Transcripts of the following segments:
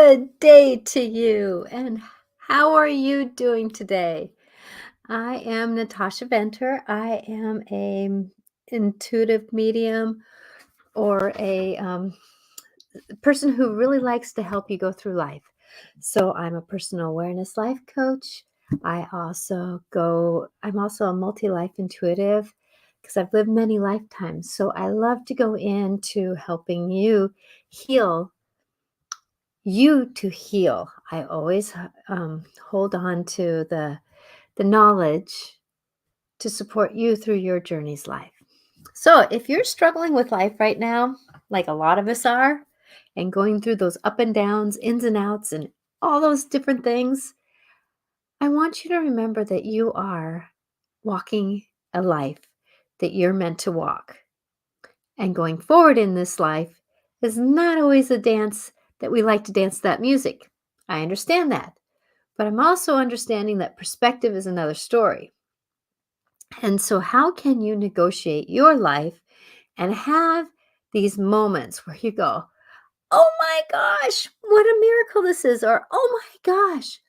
Good day to you. And how are you doing today? I am Natasha Venter. I am a intuitive medium or a person who really likes to help you go through life. So I'm a personal awareness life coach. I'm also a multi-life intuitive because I've lived many lifetimes. So I love to go into helping you heal to heal. I always hold on to the knowledge to support you through your journey's life. So if you're struggling with life right now, like a lot of us are, and going through those up and downs, ins and outs, and all those different things, I want you to remember that you are walking a life that you're meant to walk. And going forward in this life is not always a dance that we like to dance that music. I understand that. But I'm also understanding that perspective is another story. And so, how can you negotiate your life and have these moments where you go, oh my gosh, what a miracle this is? Or, oh my gosh,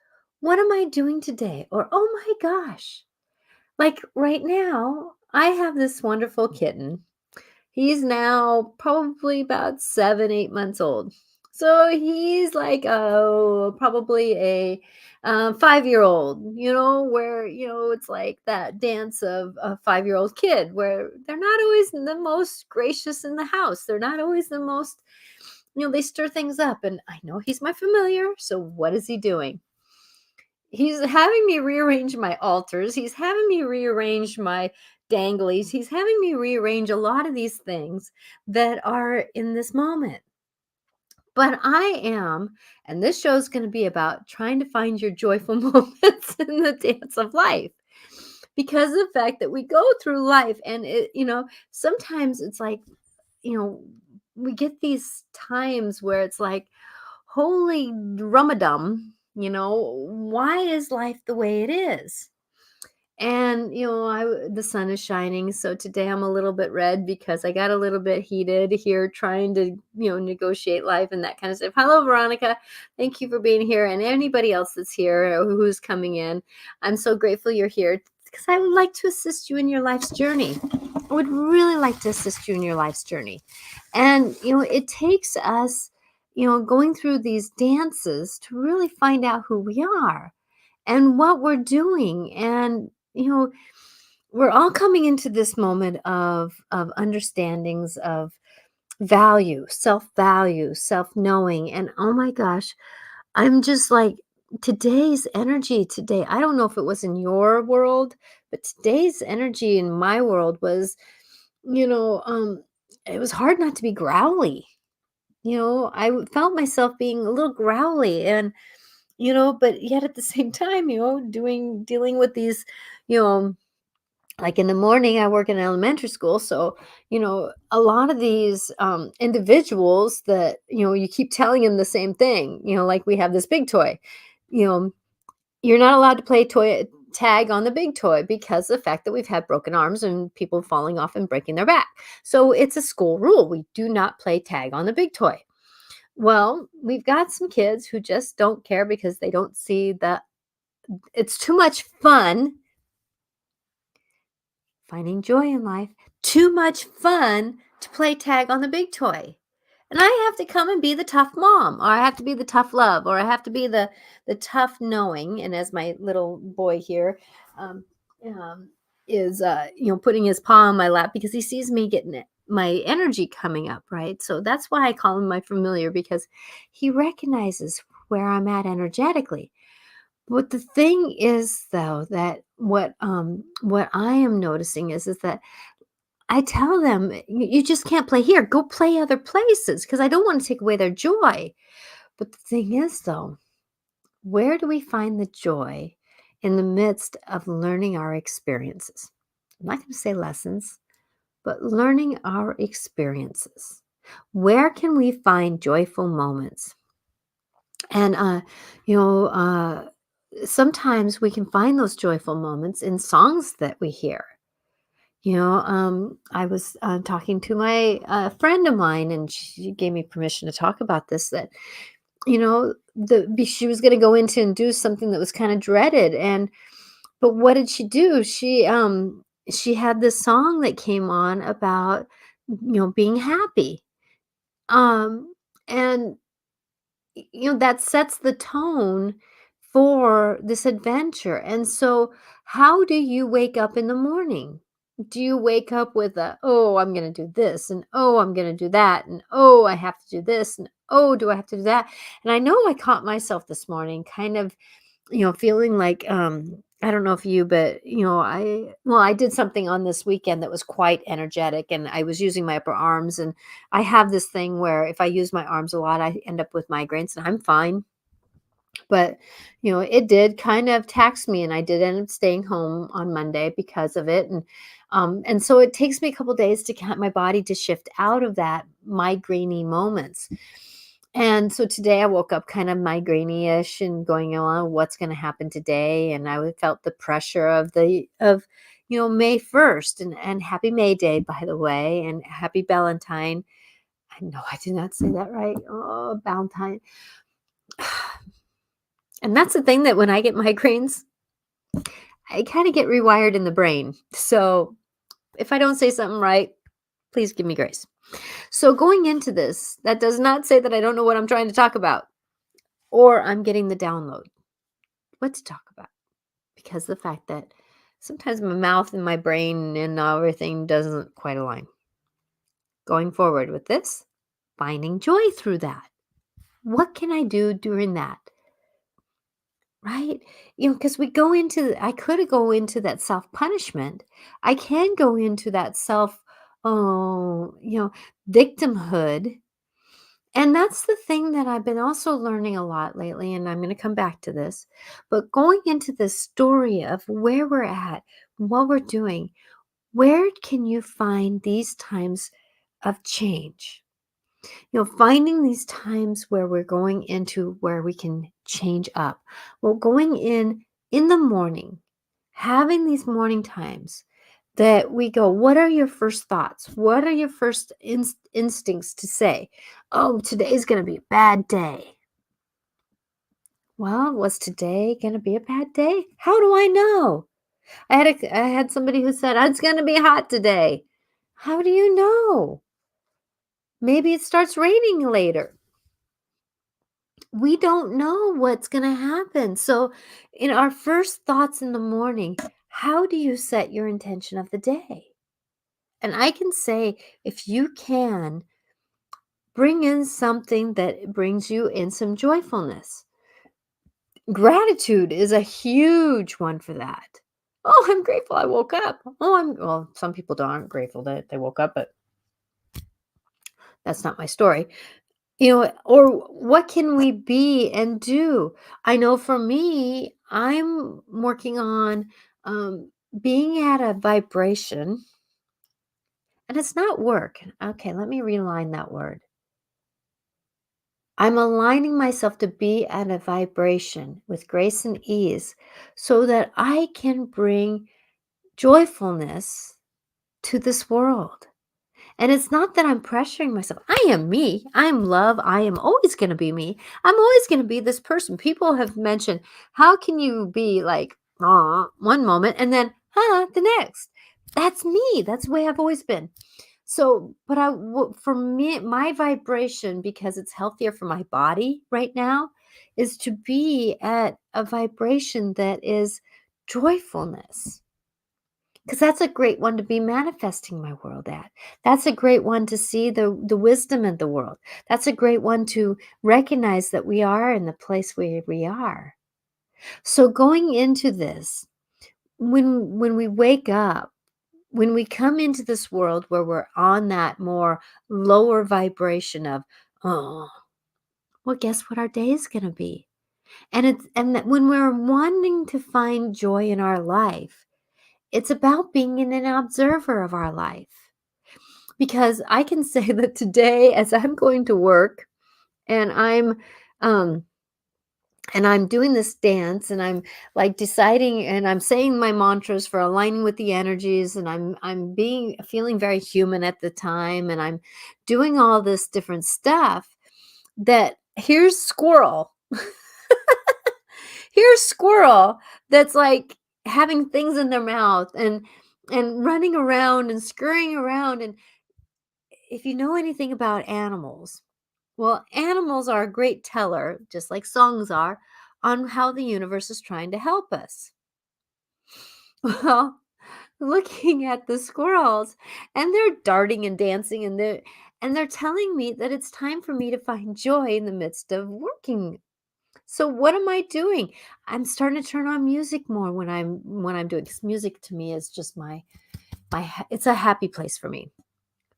what am I doing today? Or, oh my gosh. Like right now, I have this wonderful kitten. He's now probably about 7, 8 months old. So he's like, oh, probably a 5-year-old, where, it's like that dance of a 5-year-old kid where they're not always the most gracious in the house. They're not always the most, they stir things up. And I know he's my familiar. So what is he doing? He's having me rearrange my altars. He's having me rearrange my danglies. He's having me rearrange a lot of these things that are in this moment. But I am, and this show is going to be about trying to find your joyful moments in the dance of life. Because of the fact that we go through life and sometimes it's like, you know, we get these times where it's like, holy rumadum, why is life the way it is? And the sun is shining, so today I'm a little bit red because I got a little bit heated here trying to negotiate life and that kind of stuff. Hello, Veronica. Thank you for being here, and anybody else that's here or who's coming in. I'm so grateful you're here because I would like to assist you in your life's journey. I would really like to assist you in your life's journey. And it takes us going through these dances to really find out who we are and what we're doing. And we're all coming into this moment of understandings of value, self-knowing. And oh my gosh, I'm just like, today's energy today, I don't know if it was in your world, but today's energy in my world was, you know um it was hard not to be growly. Felt myself being a little growly, and but yet at the same time, dealing with these, you know, like in the morning, I work in elementary school. So, a lot of these individuals that, you keep telling them the same thing, like we have this big toy, you know, you're not allowed to play toy tag on the big toy because of the fact that we've had broken arms and people falling off and breaking their back. So it's a school rule. We do not play tag on the big toy. Well, we've got some kids who just don't care because they don't see that it's too much fun finding joy in life, too much fun to play tag on the big toy. And I have to come and be the tough mom, or I have to be the tough love, or I have to be the tough knowing. And as my little boy here um, um, is, putting his paw on my lap because he sees me getting it, my energy coming up, right? So that's why I call him my familiar, because he recognizes where I'm at energetically. But the thing is, though, that what I am noticing is that I tell them, You just can't play here. Go play other places," because I don't want to take away their joy. But the thing is, though, where do we find the joy in the midst of learning our experiences? I'm not going to say lessons, but learning our experiences. Where can we find joyful moments? And, you know, sometimes we can find those joyful moments in songs that we hear. I was talking to my friend of mine, and she gave me permission to talk about this. That she was going to go into and do something that was kind of dreaded. And but what did she do? She had this song that came on about being happy. um and that sets the tone for this adventure. And so, how do you wake up in the morning? Do you wake up with oh, I'm going to do this, and oh, I'm going to do that, and oh, I have to do this, and oh, do I have to do that? And I know I caught myself this morning kind of, feeling like, I don't know if you, but I did something on this weekend that was quite energetic, and I was using my upper arms. And I have this thing where if I use my arms a lot, I end up with migraines, and I'm fine. But it did kind of tax me, and I did end up staying home on Monday because of it. And so it takes me a couple days to get my body to shift out of that migrainy moments. And so today I woke up kind of migrainy-ish and going, "Oh, what's going to happen today?" And felt the pressure of May 1st, and happy May Day, by the way, and happy Valentine. I know I did not say that right. Oh, Valentine. And that's the thing, that when I get migraines, I kind of get rewired in the brain. So if I don't say something right, please give me grace. So going into this, that does not say that I don't know what I'm trying to talk about, or I'm getting the download what to talk about, because the fact that sometimes my mouth and my brain and everything doesn't quite align. Going forward with this, finding joy through that. What can I do during that? Right? Because I could go into that self punishment. I can go into that oh, victimhood. And that's the thing that I've been also learning a lot lately. And I'm going to come back to this. But going into this story of where we're at, what we're doing, where can you find these times of change? Finding these times where we're going into where we can change up. Well, going in the morning, having these morning times that we go, what are your first thoughts? What are your first instincts to say? Oh, today's going to be a bad day. Well, was today going to be a bad day? How do I know? I had somebody who said, it's going to be hot today. How do you know? Maybe it starts raining later. We don't know what's going to happen. So, in our first thoughts in the morning, how do you set your intention of the day? And I can say, if you can bring in something that brings you in some joyfulness, gratitude is a huge one for that. Oh, I'm grateful I woke up. Well, some people aren't grateful that they woke up, but that's not my story. Or what can we be and do? I know for me, I'm working on being at a vibration, and it's not work. Okay, let me realign that word. I'm aligning myself to be at a vibration with grace and ease so that I can bring joyfulness to this world. And it's not that I'm pressuring myself. I am me. I'm love. I am always going to be me. I'm always going to be this person. People have mentioned, how can you be like, one moment and then, the next? That's me. That's the way I've always been. So, but for me, my vibration, because it's healthier for my body right now, is to be at a vibration that is joyfulness. Because that's a great one to be manifesting my world at. That's a great one to see the wisdom in the world. That's a great one to recognize that we are in the place where we are. So going into this, when we wake up, when we come into this world where we're on that more lower vibration of, oh, well, guess what our day is going to be? And that when we're wanting to find joy in our life, it's about being an observer of our life. Because I can say that today, as I'm going to work and um I'm doing this dance, and I'm like deciding, and I'm saying my mantras for aligning with the energies, and I'm feeling very human at the time, and I'm doing all this different stuff, that here's squirrel. Here's squirrel that's like having things in their mouth and running around and scurrying around. And if you know anything about animals, well, animals are a great teller, just like songs are, on how the universe is trying to help us. Well, looking at the squirrels, and they're darting and dancing, and they're telling me that it's time for me to find joy in the midst of working. So what am I doing? I'm starting to turn on music more when I'm doing, 'cause music to me is just it's a happy place for me.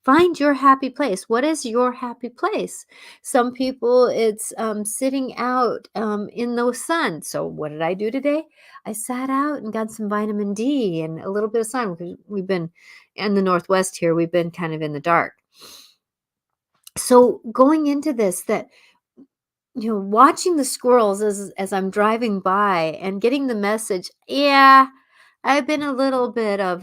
Find your happy place. What is your happy place? Some people, it's sitting out in the sun. So, what did I do today? I sat out and got some vitamin D and a little bit of sun because we've been in the Northwest here, we've been kind of in the dark. So, going into this, that watching the squirrels as I'm driving by and getting the message, yeah, I've been a little bit of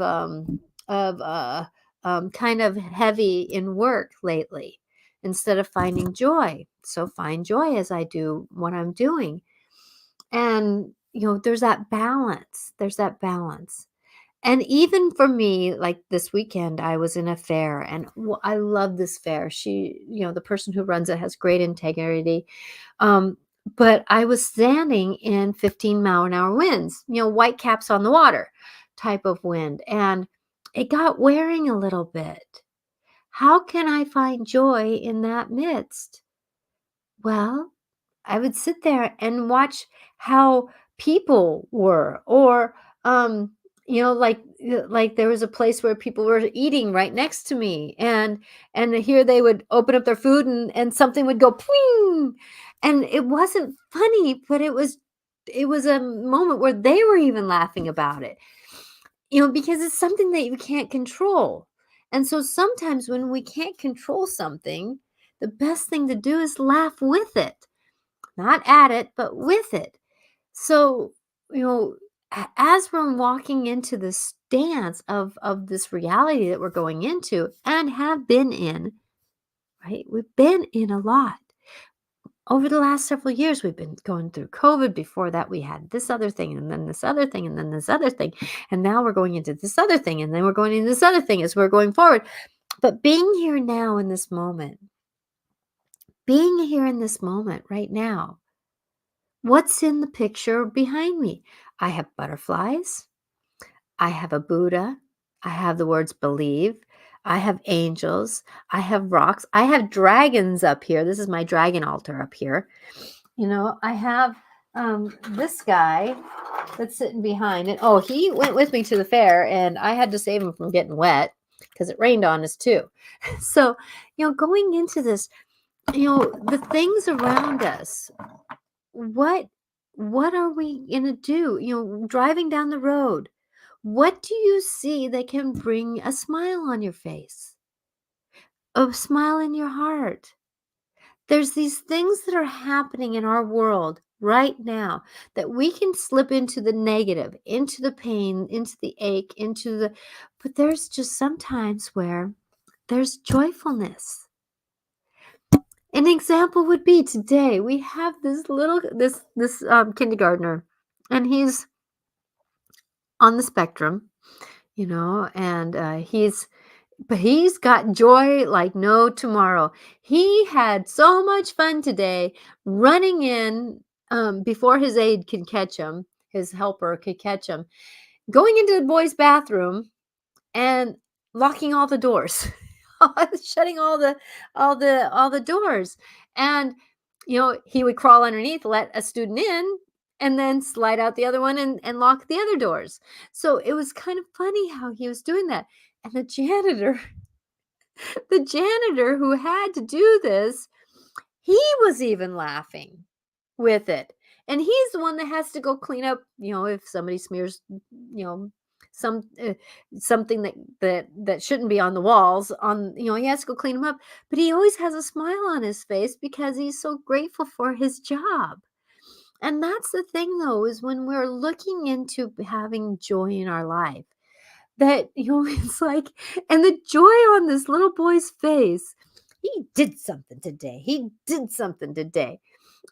kind of heavy in work lately instead of finding joy. So find joy as I do what I'm doing. And there's that balance. There's that balance. And even for me, like this weekend, I was in a fair and I love this fair. The person who runs it has great integrity. Um, but I was standing in 15-mile-an-hour winds, white caps on the water type of wind. And it got wearing a little bit. How can I find joy in that midst? Well, I would sit there and watch how people were, or like there was a place where people were eating right next to me, and here they would open up their food, and something would go pling, and it wasn't funny, but it was a moment where they were even laughing about it, because it's something that you can't control. And so sometimes when we can't control something, the best thing to do is laugh with it, not at it, but with it. So, as we're walking into this dance of this reality that we're going into and have been in, right? We've been in a lot. Over the last several years, we've been going through COVID. Before that, we had this other thing, and then this other thing, and then this other thing. And now we're going into this other thing, and then we're going into this other thing as we're going forward. But being here in this moment right now, what's in the picture behind me? I have butterflies. I have a Buddha. I have the words believe. I have angels. I have rocks. I have dragons up here. This is my dragon altar up here. I have this guy that's sitting behind it. Oh, he went with me to the fair, and I had to save him from getting wet because it rained on us too. So, going into this, the things around us, what what are we gonna do? Driving down the road, what do you see that can bring a smile on your face, a smile in your heart? There's these things that are happening in our world right now that we can slip into the negative, into the pain, into the ache, but there's just sometimes where there's joyfulness. An example would be today we have this kindergartner, and he's on the spectrum, and but he's got joy like no tomorrow. He had so much fun today running in before his aide could catch him, his helper could catch him, going into the boys' bathroom and locking all the doors, shutting all the doors. And he would crawl underneath, let a student in, and then slide out the other one and lock the other doors. So it was kind of funny how he was doing that. And the janitor who had to do this, he was even laughing with it. And he's the one that has to go clean up, if somebody smears, some something that shouldn't be on the walls, he has to go clean them up. But he always has a smile on his face because he's so grateful for his job. And that's the thing, though, is when we're looking into having joy in our life, that it's like, and the joy on this little boy's face He did something today. He did something today.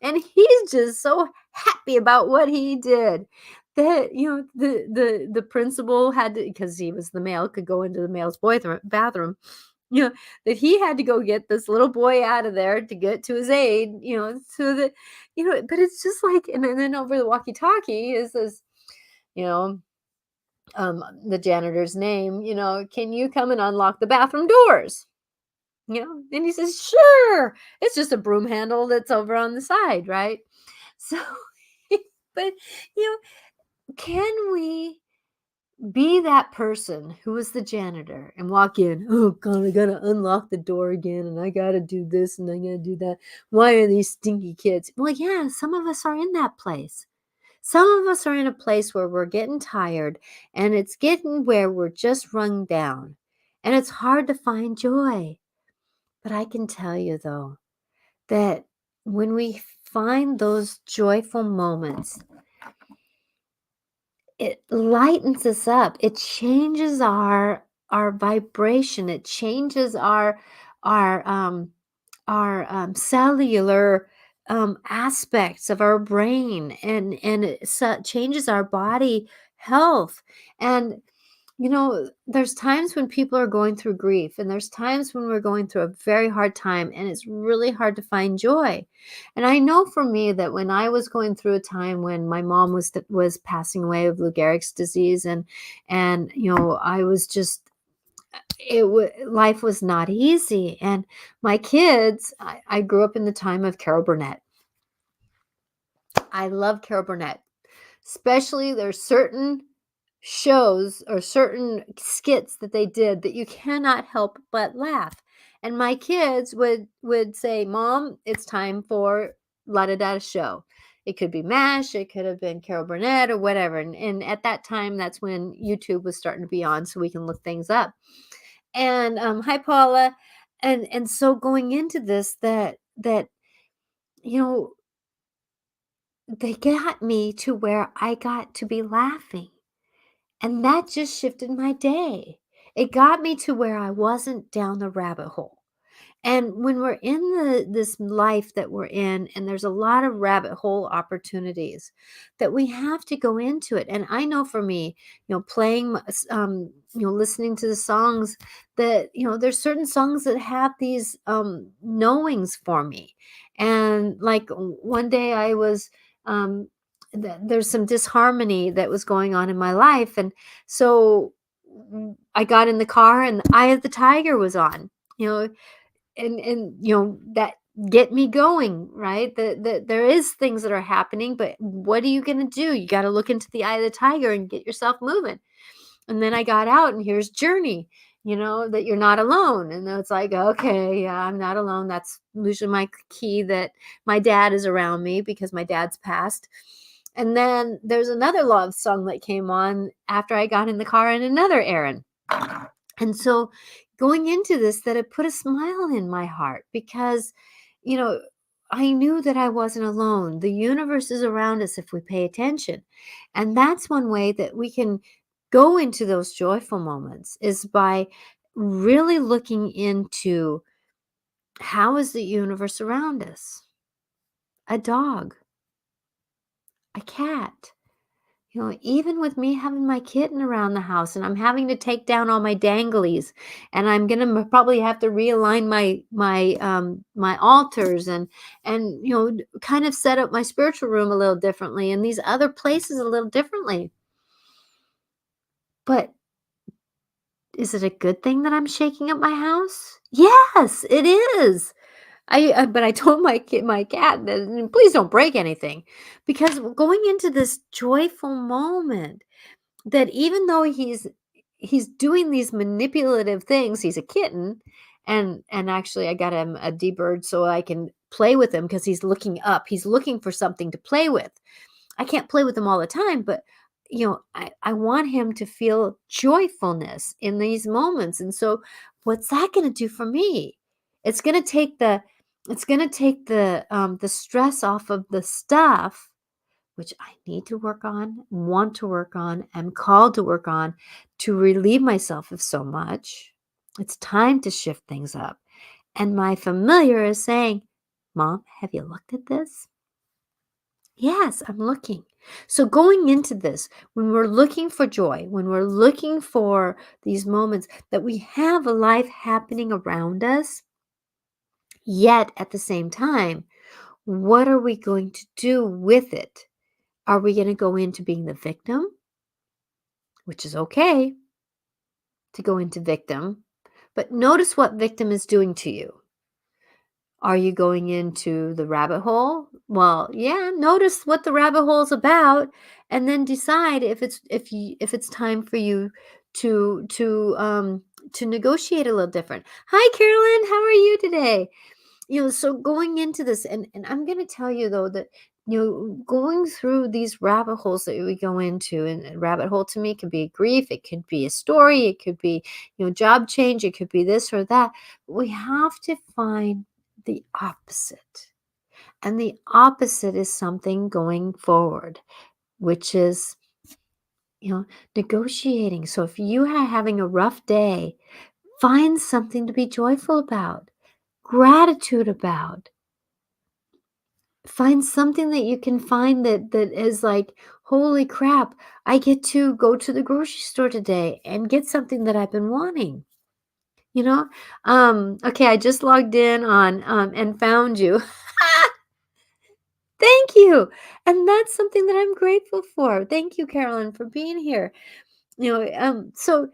And he's just so happy about what he did that, the principal had to, because he was the male, could go into the male's bathroom, you know, that he had to go get this little boy out of there to get to his aid, so that, but it's just like, and then over the walkie-talkie is this, you know, the janitor's name, can you come and unlock the bathroom doors? And he says, sure. It's just a broom handle that's over on the side, right? So, but, you can we be that person who was the janitor and walk in, oh God, I gotta unlock the door again, and I gotta do this and I gotta do that. Why are these stinky kids? Well, yeah, some of us are in that place. Some of us are in a place where we're getting tired and it's getting where we're just run down and it's hard to find joy. But I can tell you though, that when we find those joyful moments, it lightens us up. It changes our vibration. It changes our cellular aspects of our brain, and it changes our body health. And there's times when people are going through grief, and there's times when we're going through a very hard time, and it's really hard to find joy. And I know for me that when I was going through a time when my mom was passing away of Lou Gehrig's disease, and I was just life was not easy. And my kids, I grew up in the time of Carol Burnett. I love Carol Burnett, especially there's certain shows or certain skits that they did that you cannot help but laugh. And my kids would say, Mom, it's time for La Da Da show. It could be MASH, it could have been Carol Burnett or whatever. And at that time, that's when YouTube was starting to be on, so we can look things up. And hi Paula. And so going into this, that you know they got me to where I got to be laughing. And that just shifted my day. It got me to where I wasn't down the rabbit hole. And when we're in this life that we're in, and there's a lot of rabbit hole opportunities, that we have to go into it. And I know for me, playing, listening to the songs that, there's certain songs that have these knowings for me. And like one day I was, there's some disharmony that was going on in my life. And so I got in the car and the Eye of the Tiger was on, and that get me going, right? That there is things that are happening, but what are you going to do? You got to look into the eye of the tiger and get yourself moving. And then I got out, and here's Journey, that you're not alone. And then it's like, okay, yeah, I'm not alone. That's usually my key, that my dad is around me because my dad's passed. And then there's another love song that came on after I got in the car in another errand. And so going into this, that it put a smile in my heart because, I knew that I wasn't alone. The universe is around us if we pay attention. And that's one way that we can go into those joyful moments, is by really looking into, how is the universe around us? A dog, a cat. Even with me having my kitten around the house, and I'm having to take down all my danglies, and I'm gonna probably have to realign my altars, and kind of set up my spiritual room a little differently, and these other places a little differently. But is it a good thing that I'm shaking up my house? Yes, it is. But I told my cat that, please don't break anything, because going into this joyful moment, that even though he's doing these manipulative things, he's a kitten, and actually I got him a D-bird so I can play with him, because he's looking up. He's looking for something to play with. I can't play with him all the time, but I want him to feel joyfulness in these moments. And so what's that going to do for me? It's going to take the stress off of the stuff, which I need to work on, want to work on, am called to work on, to relieve myself of so much. It's time to shift things up. And my familiar is saying, Mom, have you looked at this? Yes, I'm looking. So going into this, when we're looking for joy, when we're looking for these moments that we have a life happening around us, yet at the same time, what are we going to do with it? Are we going to go into being the victim, which is okay to go into victim, but notice what victim is doing to you. Are you going into the rabbit hole? Well, yeah, notice what the rabbit hole is about and then decide if it's time for you to negotiate a little different. Hi Carolyn, how are you today? So going into this, and I'm going to tell you though that going through these rabbit holes that we go into, and a rabbit hole to me could be grief, it could be a story, it could be job change, it could be this or that. We have to find the opposite, and the opposite is something going forward, which is negotiating. So if you are having a rough day, find something to be joyful about, gratitude about. Find something that you can find that is like, holy crap, I get to go to the grocery store today and get something that I've been wanting. You know? Okay, I just logged in on and found you. Thank you. And that's something that I'm grateful for. Thank you, Carolyn, for being here. So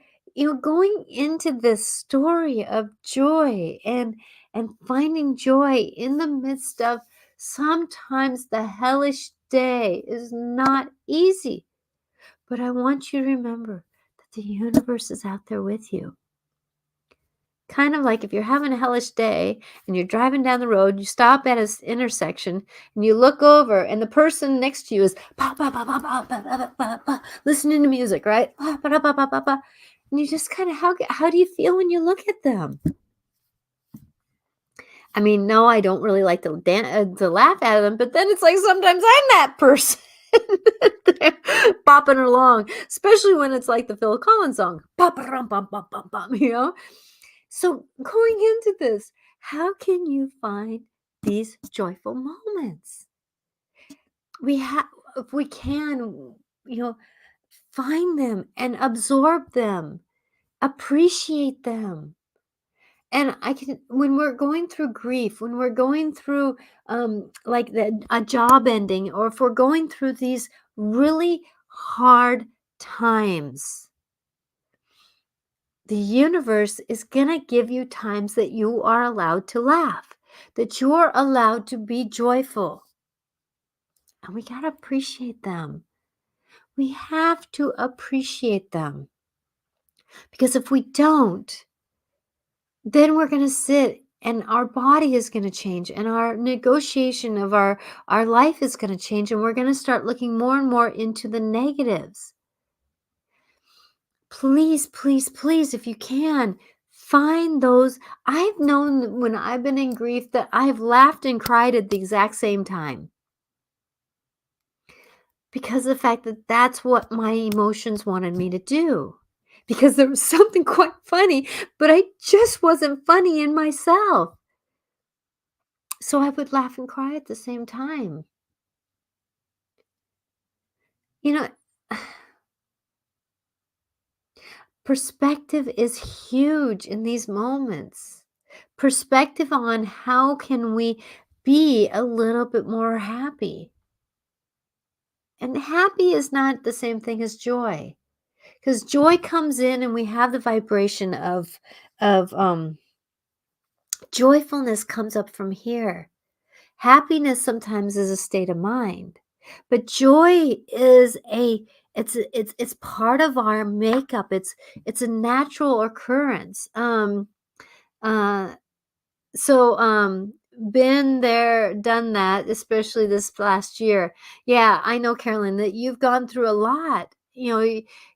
going into this story of joy and finding joy in the midst of sometimes the hellish day is not easy, but I want you to remember that the universe is out there with you. Kind of like if you're having a hellish day and you're driving down the road, you stop at an intersection and you look over and the person next to you is listening to music, right? And you just kind of, how do you feel when you look at them? I mean, no, I don't really like to laugh at them, but then it's like sometimes I'm that person bopping along, especially when it's like the Phil Collins song, So going into this, how can you find these joyful moments? If we can, find them and absorb them, appreciate them. And when we're going through grief, when we're going through like a job ending, or if we're going through these really hard times, the universe is going to give you times that you are allowed to laugh, that you are allowed to be joyful. And we got to appreciate them. We have to appreciate them. Because if we don't, then we're going to sit and our body is going to change and our negotiation of our life is going to change, and we're going to start looking more and more into the negatives. Please, please, please, if you can, find those. I've known when I've been in grief that I've laughed and cried at the exact same time. Because of the fact that that's what my emotions wanted me to do. Because there was something quite funny, but I just wasn't funny in myself. So I would laugh and cry at the same time. You know, perspective is huge in these moments. Perspective on how can we be a little bit more happy. And happy is not the same thing as joy. Because joy comes in and we have the vibration of joyfulness comes up from here. Happiness sometimes is a state of mind, but joy is it's part of our makeup. It's a natural occurrence. Uh, so been there, done that, especially this last year. Yeah, I know, Carolyn, that you've gone through a lot.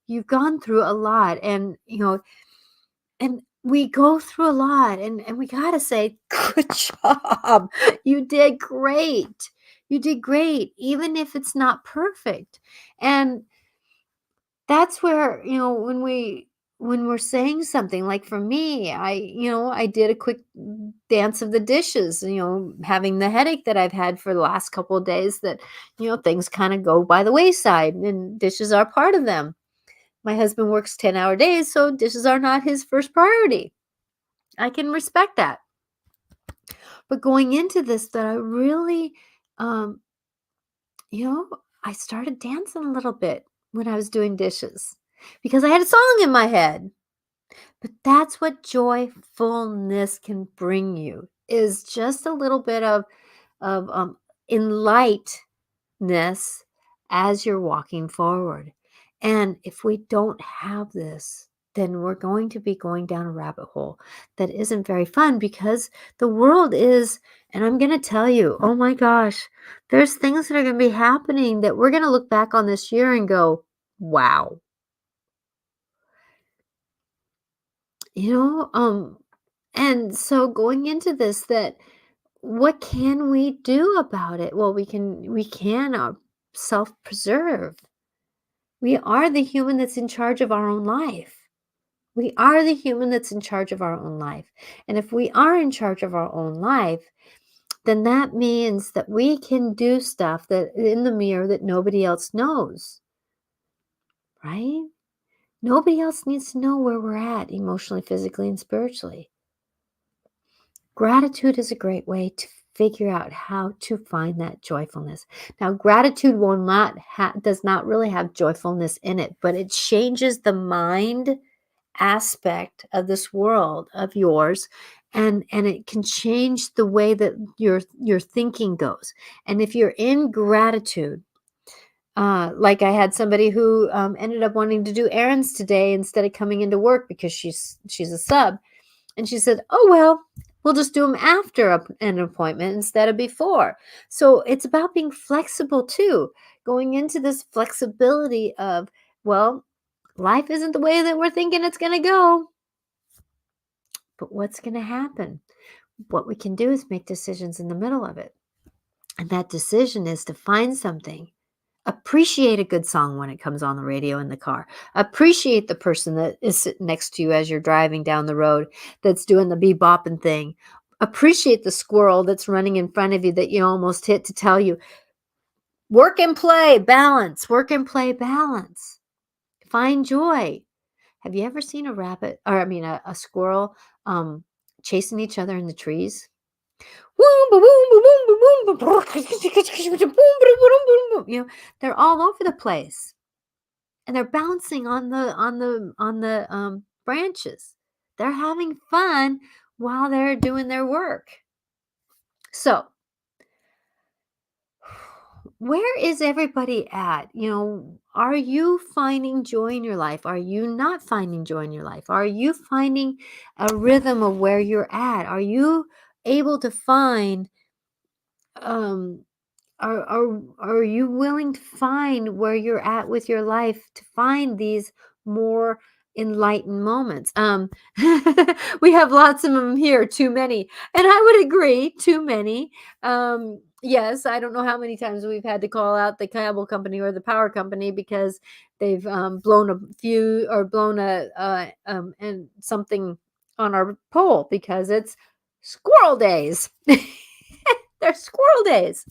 You've gone through a lot, and and we go through a lot, and we gotta say, good job. You did great. You did great, even if it's not perfect. And that's where, when when we're saying something, like for me, I did a quick dance of the dishes, having the headache that I've had for the last couple of days, that, things kind of go by the wayside and dishes are part of them. My husband works 10-hour days, so dishes are not his first priority. I can respect that. But going into this, that I really, um, you know, I started dancing a little bit when I was doing dishes because I had a song in my head. But that's what joyfulness can bring you, is just a little bit of enlightness as you're walking forward. And if we don't have this, then we're going to be going down a rabbit hole that isn't very fun, because the world is, and I'm going to tell you, oh my gosh, there's things that are going to be happening that we're going to look back on this year and go, wow. You know, and so going into this, that what can we do about it? Well, we can self-preserve. We are the human that's in charge of our own life. We are the human that's in charge of our own life. And if we are in charge of our own life, then that means that we can do stuff that in the mirror that nobody else knows, right? Nobody else needs to know where we're at emotionally, physically, and spiritually. Gratitude is a great way to figure out how to find that joyfulness. Now, gratitude does not really have joyfulness in it, but it changes the mind aspect of this world of yours, and it can change the way that your thinking goes. And if you're in gratitude, like I had somebody who ended up wanting to do errands today instead of coming into work because she's a sub. And she said, "Oh, well, we'll just do them after an appointment instead of before." So it's about being flexible too, going into this flexibility of, well, life isn't the way that we're thinking it's going to go, but what's going to happen? What we can do is make decisions in the middle of it. And that decision is to find something. Appreciate a good song when it comes on the radio in the car. Appreciate the person that is sitting next to you as you're driving down the road that's doing the bebopping thing. Appreciate the squirrel that's running in front of you that you almost hit, to tell you, work and play, balance, work and play, balance. Find joy. Have you ever seen a rabbit, or I mean, a squirrel chasing each other in the trees? You know, they're all over the place. And they're bouncing on the branches. They're having fun while they're doing their work. So, where is everybody at? Are you finding joy in your life? Are you not finding joy in your life? Are you finding a rhythm of where you're at? Are you able to find um are you willing to find where you're at with your life, to find these more enlightened moments? We have lots of them here, too many. And I would agree, too many. Yes, I don't know how many times we've had to call out the cable company or the power company because they've blown a few, or blown a and something on our pole because it's squirrel days. They're squirrel days.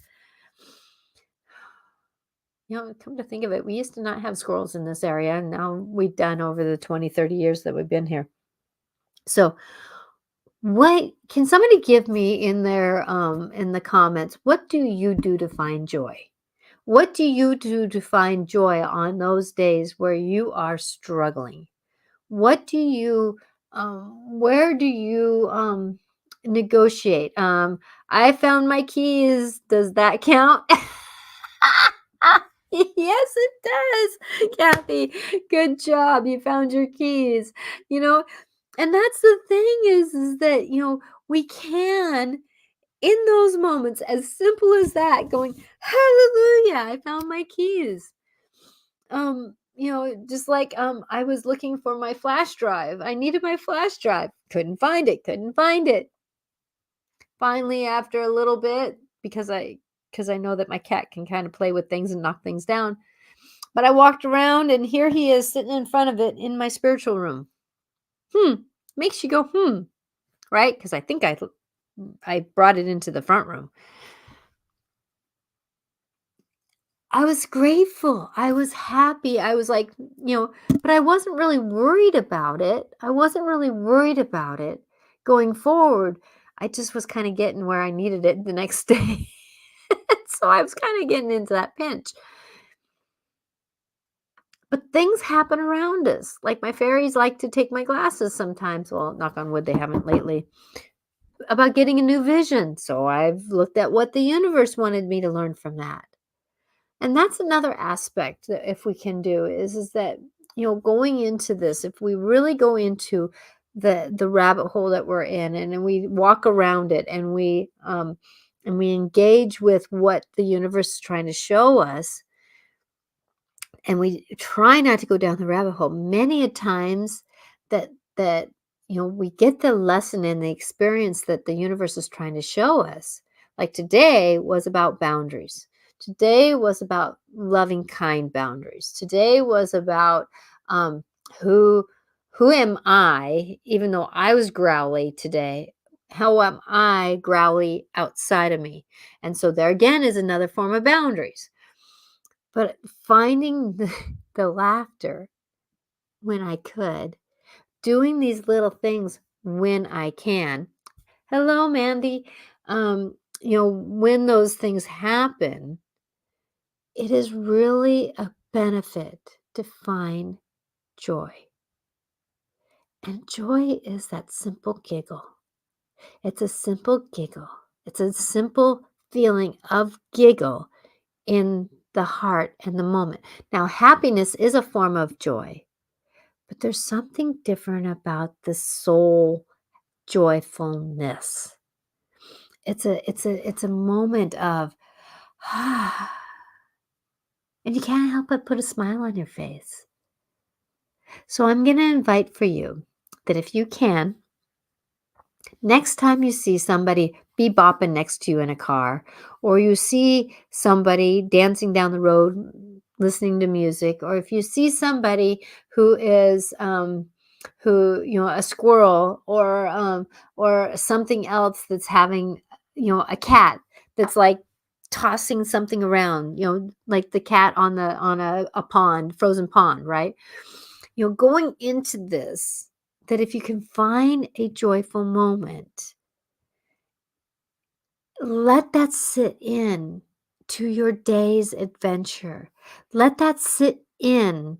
Come to think of it, we used to not have squirrels in this area, and now we've done over the 20, 30 years that we've been here. So, what can somebody give me in the comments, what do you do to find joy? What do you do to find joy on those days where you are struggling? What do you where do you negotiate? I found my keys. Does that count? Yes, it does. Kathy, good job. You found your keys. You know, and that's the thing, is that, we can, in those moments, as simple as that, going, hallelujah, I found my keys. Just like I was looking for my flash drive. I needed my flash drive. Couldn't find it. Couldn't find it. Finally, after a little bit, because I know that my cat can kind of play with things and knock things down. But I walked around, and here he is sitting in front of it in my spiritual room. Hmm. Makes you go, right? Because I think I brought it into the front room. I was grateful. I was happy. I was like, but I wasn't really worried about it. I wasn't really worried about it going forward. I just was kind of getting where I needed it the next day. So I was kind of getting into that pinch. But things happen around us. Like my fairies like to take my glasses sometimes. Well, knock on wood, they haven't lately. About getting a new vision. So I've looked at what the universe wanted me to learn from that. And that's another aspect that if we can do is that, going into this, if we really go into the rabbit hole that we're in and then we walk around it and we engage with what the universe is trying to show us, and we try not to go down the rabbit hole many a times that we get the lesson and the experience that the universe is trying to show us. Like today was about boundaries. Today was about loving kind boundaries. Today was about um who who am I, even though I was growly today, how am I growly outside of me? And so there again is another form of boundaries. But finding the laughter when I could, doing these little things when I can. Hello, Mandy. When those things happen, it is really a benefit to find joy. And joy is that simple giggle. It's a simple giggle. It's a simple feeling of giggle in the heart and the moment. Now, happiness is a form of joy. But there's something different about the soul joyfulness. It's a moment of and you can't help but put a smile on your face. So I'm going to invite for you that if you can, next time you see somebody bebopping next to you in a car, or you see somebody dancing down the road listening to music, or if you see somebody who is a squirrel or something else that's having a cat that's like tossing something around, like the cat on a pond, frozen pond, right? Going into this, that if you can find a joyful moment, let that sit in to your day's adventure. Let that sit in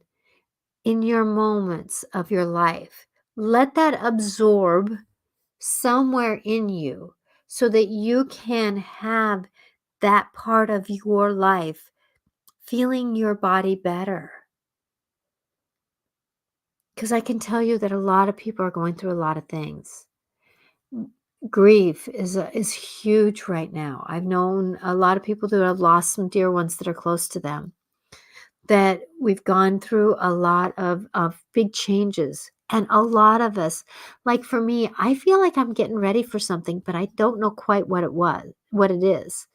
your moments of your life. Let that absorb somewhere in you so that you can have that part of your life feeling your body better. Because I can tell you that a lot of people are going through a lot of things. Grief is huge right now. I've known a lot of people that have lost some dear ones that are close to them. That we've gone through a lot of big changes. And a lot of us, like for me, I feel like I'm getting ready for something, but I don't know quite what it is.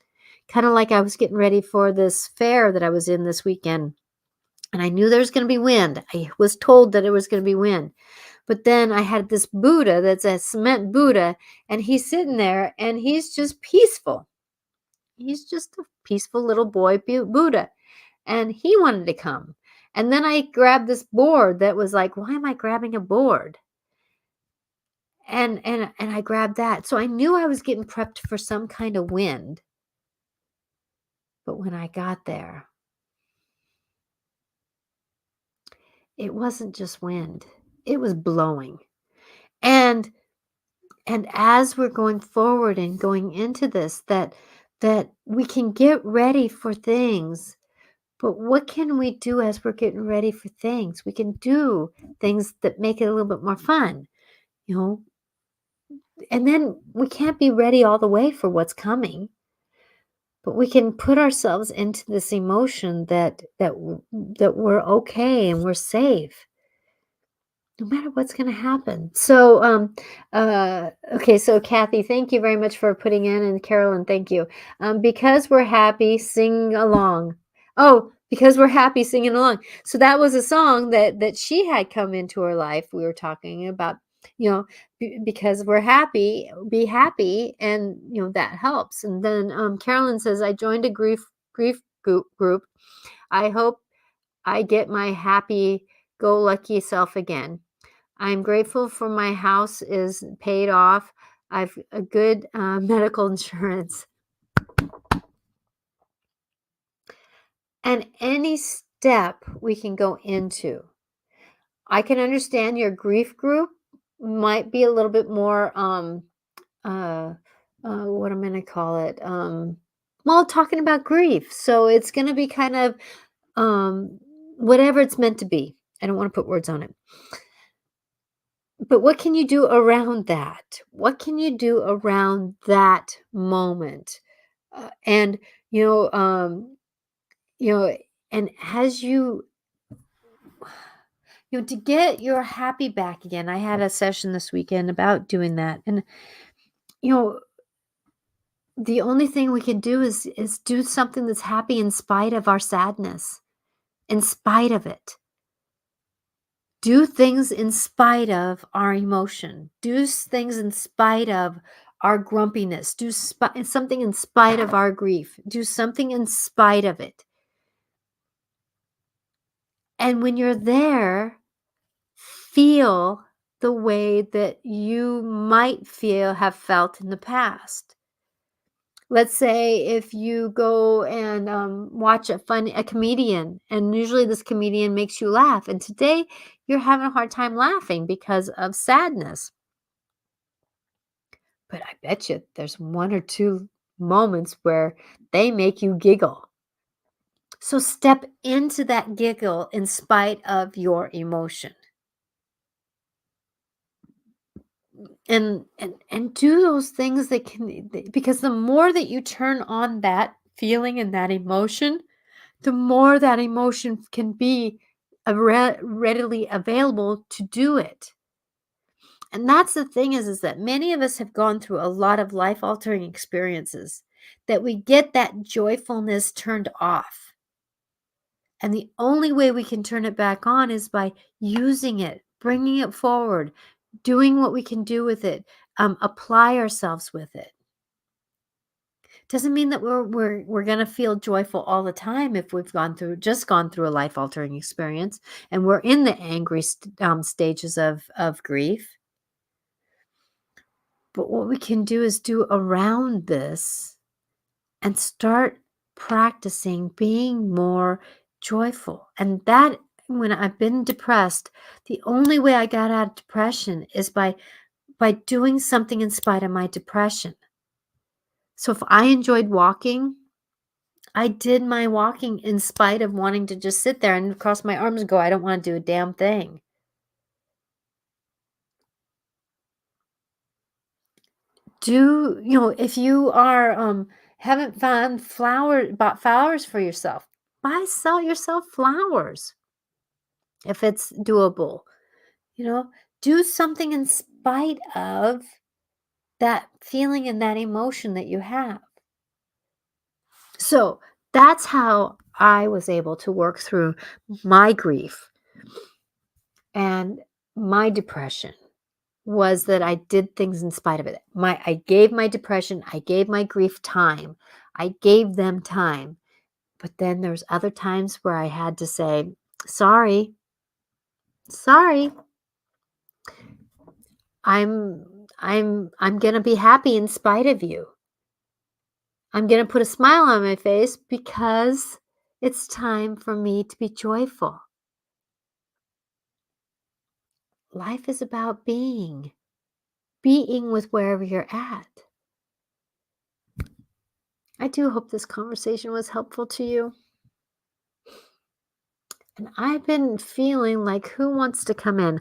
Kind of like I was getting ready for this fair that I was in this weekend. And I knew there was going to be wind. I was told that it was going to be wind. But then I had this Buddha that's a cement Buddha, and he's sitting there and he's just peaceful. He's just a peaceful little boy Buddha. And he wanted to come. And then I grabbed this board that was like, why am I grabbing a board? And I grabbed that. So I knew I was getting prepped for some kind of wind. But when I got there, it wasn't just wind. It was blowing. And as we're going forward and going into this, that we can get ready for things. But what can we do as we're getting ready for things? We can do things that make it a little bit more fun, you know. And then we can't be ready all the way for what's coming, but we can put ourselves into this emotion that we're okay and we're safe no matter what's going to happen. So, okay. So Kathy, thank you very much for putting in, and Carolyn, thank you. Because we're happy, sing along. Oh, because we're happy, singing along. So that was a song that she had come into her life. We were talking about you know, because we're happy, be happy, and that helps. And then Carolyn says, I joined a grief group. I hope I get my happy go lucky self again. I'm grateful for my house is paid off. I've a good medical insurance. And any step we can go into. I can understand your grief group might be a little bit more uh what I'm going to call it, well, talking about grief. So it's going to be kind of um whatever it's meant to be. I don't want to put words on it. But what can you do around that? What can you do around that moment? And you know, you know, and as to get your happy back again. I had a session this weekend about doing that, and you know, the only thing we can do is do something that's happy in spite of our sadness, in spite of it. Do things in spite of our emotion. Do things in spite of our grumpiness. Do something in spite of our grief. Do something in spite of it. And when you're there, feel the way that you might have felt in the past. Let's say if you go and watch a comedian, and usually this comedian makes you laugh, and today you're having a hard time laughing because of sadness. But I bet you there's one or two moments where they make you giggle. So step into that giggle in spite of your emotion. And do those things that because the more that you turn on that feeling and that emotion, the more that emotion can be readily available to do it. And that's the thing is that many of us have gone through a lot of life altering experiences that we get that joyfulness turned off. And the only way we can turn it back on is by using it, bringing it forward, doing what we can do with it, apply ourselves with it. Doesn't mean that we're going to feel joyful all the time if we've gone through a life altering experience and we're in the angry stages of grief. But what we can do is do around this and start practicing being more joyful. And that, when I've been depressed, the only way I got out of depression is by doing something in spite of my depression. So if I enjoyed walking, I did my walking in spite of wanting to just sit there and cross my arms and go, I don't want to do a damn thing. If you are haven't bought flowers for yourself, sell yourself flowers if it's doable. Do something in spite of that feeling and that emotion that you have. So that's how I was able to work through my grief and my depression, was that I did things in spite of it. I gave my depression, I gave my grief time. I gave them time. But then there's other times where I had to say, sorry, sorry. I'm going to be happy in spite of you. I'm going to put a smile on my face because it's time for me to be joyful. Life is about being with wherever you're at. I do hope this conversation was helpful to you. And I've been feeling like, who wants to come in?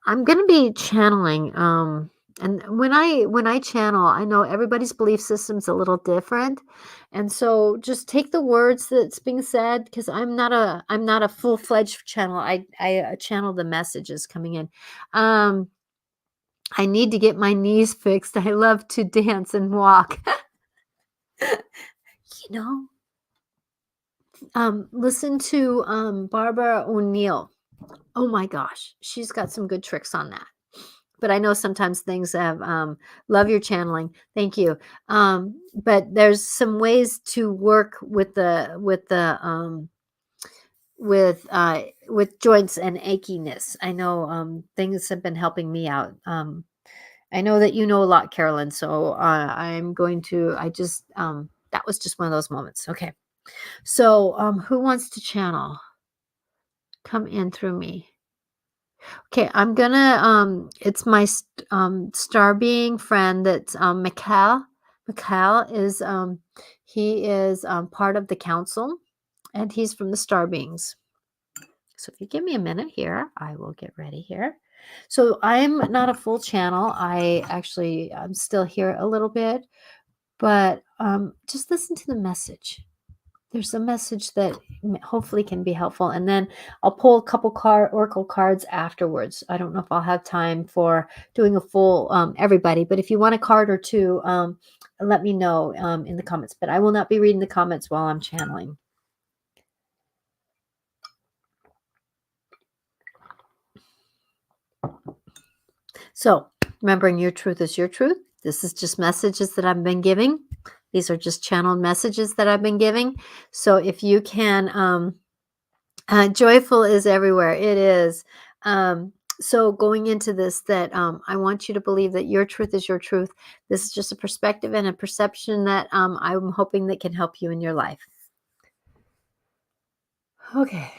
I'm going to be channeling. And when I channel, I know everybody's belief system's a little different. And so just take the words that's being said, because I'm not a full-fledged channel. I channel the messages coming in. I need to get my knees fixed. I love to dance and walk. you know, listen to Barbara O'Neill. Oh my gosh, she's got some good tricks on that. but I know sometimes things have, love your channeling. Thank you. But there's some ways to work with joints and achiness. I know, things have been helping me out. I know that you know a lot, Carolyn, so, that was just one of those moments. Okay. So, who wants to channel? Come in through me. Okay, I'm gonna, it's my star being friend that's, Mikhail. Mikhail is, he is, part of the council, and he's from the star beings. So if you give me a minute here, I will get ready here. So I'm not a full channel. I'm still here a little bit, but just listen to the message. There's a message that hopefully can be helpful. And then I'll pull a couple oracle cards afterwards. I don't know if I'll have time for doing a full everybody, but if you want a card or two, let me know in the comments. But I will not be reading the comments while I'm channeling. So remembering your truth is your truth. This is just messages that I've been giving. These are just channeled messages that I've been giving. So if you can, joyful is everywhere. It is. So going into this, that I want you to believe that your truth is your truth. This is just a perspective and a perception that I'm hoping that can help you in your life. Okay.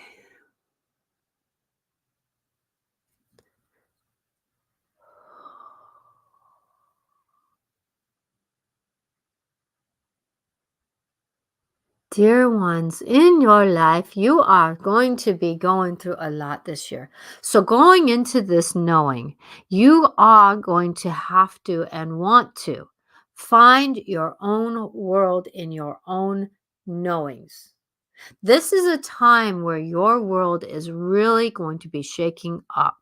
Dear ones, in your life, you are going to be going through a lot this year. So, going into this knowing, you are going to have to and want to find your own world in your own knowings. This is a time where your world is really going to be shaking up.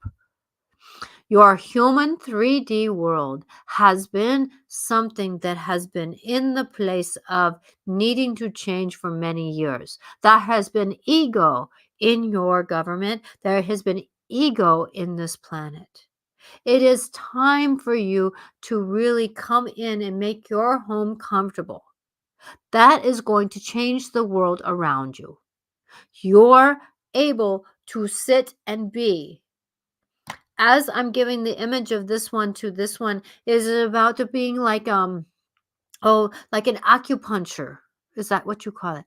Your human 3D world has been something that has been in the place of needing to change for many years. There has been ego in your government. There has been ego in this planet. It is time for you to really come in and make your home comfortable. That is going to change the world around you. You're able to sit and be. As I'm giving the image of this one to this one, is it about to being like like an acupuncture? Is that what you call it?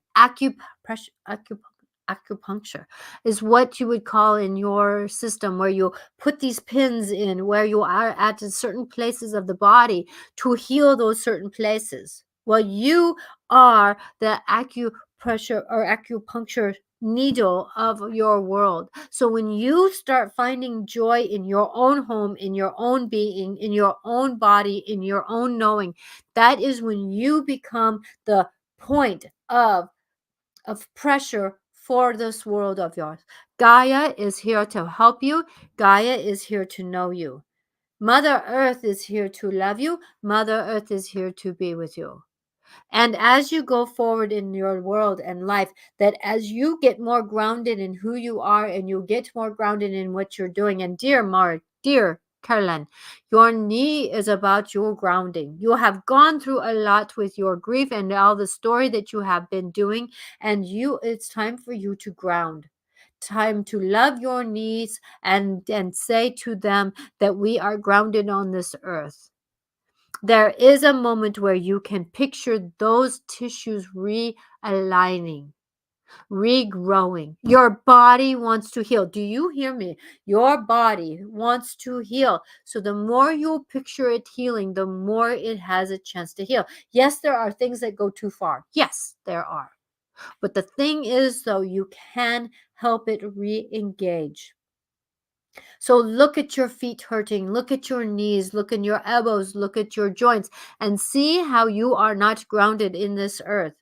Acupuncture is what you would call in your system, where you put these pins in where you are at certain places of the body to heal those certain places. Well, you are the acupressure or acupuncture needle of your world. So when you start finding joy in your own home, in your own being, in your own body, in your own knowing, that is when you become the point of pressure for this world of yours. Gaia is here to help you. Gaia is here to know you. Mother Earth is here to love you. Mother Earth is here to be with you. And as you go forward in your world and life, that as you get more grounded in who you are and you get more grounded in what you're doing, and dear Caroline, your knee is about your grounding. You have gone through a lot with your grief and all the story that you have been doing, and it's time for you to ground. Time to love your knees and say to them that we are grounded on this earth. There is a moment where you can picture those tissues realigning, regrowing. Your body wants to heal. Do you hear me? Your body wants to heal. So the more you picture it healing, the more it has a chance to heal. Yes, there are things that go too far. Yes, there are. But the thing is, though, you can help it re-engage. So look at your feet hurting, look at your knees, look at your elbows, look at your joints, and see how you are not grounded in this earth.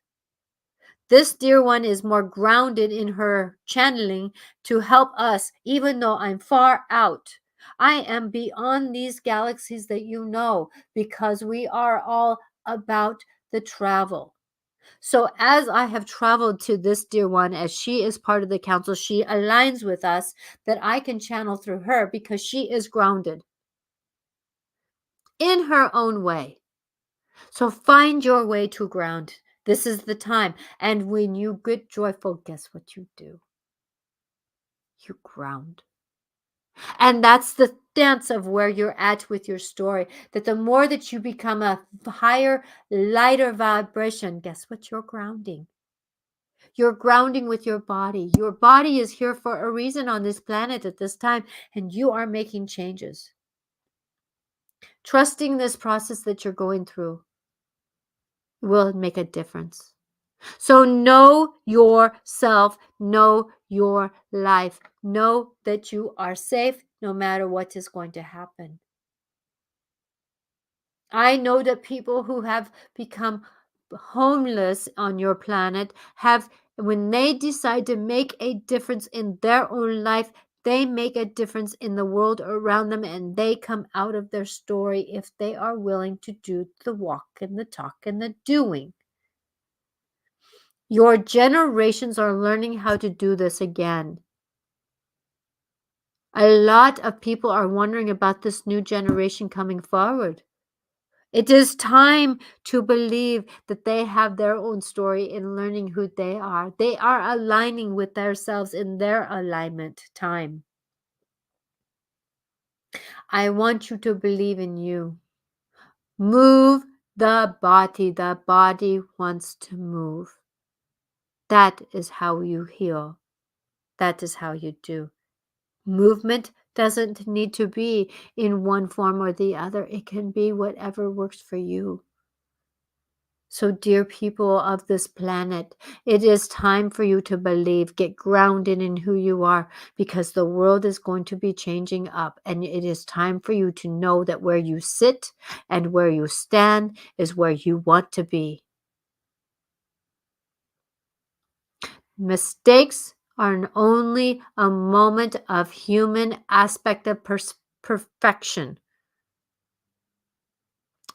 This dear one is more grounded in her channeling to help us, even though I'm far out. I am beyond these galaxies that you know, because we are all about the travel. So as I have traveled to this dear one, as she is part of the council, she aligns with us, that I can channel through her because she is grounded. in her own way. So find your way to ground. This is the time. And when you get joyful, guess what you do? You ground. And that's the dance of where you're at with your story. That the more that you become a higher, lighter vibration, guess what? You're grounding. You're grounding with your body. Your body is here for a reason on this planet at this time, and you are making changes. Trusting this process that you're going through will make a difference. So know yourself, know your life, know that you are safe no matter what is going to happen. I know that people who have become homeless on your planet have, when they decide to make a difference in their own life, they make a difference in the world around them, and they come out of their story if they are willing to do the walk and the talk and the doing. Your generations are learning how to do this again. A lot of people are wondering about this new generation coming forward. It is time to believe that they have their own story in learning who they are. They are aligning with themselves in their alignment time. I want you to believe in you. Move the body. The body wants to move. That is how you heal. That is how you do. Movement doesn't need to be in one form or the other. It can be whatever works for you. So, dear people of this planet, it is time for you to believe, get grounded in who you are, because the world is going to be changing up. And it is time for you to know that where you sit and where you stand is where you want to be. Mistakes are only a moment of human aspect of perfection.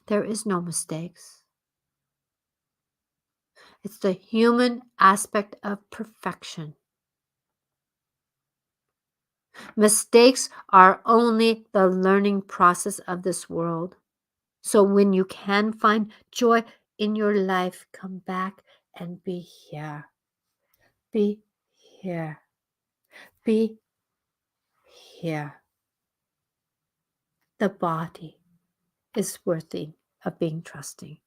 There is no mistakes. It's the human aspect of perfection. Mistakes are only the learning process of this world. So when you can find joy in your life, come back and be here. Be here. Be here. The body is worthy of being trusting.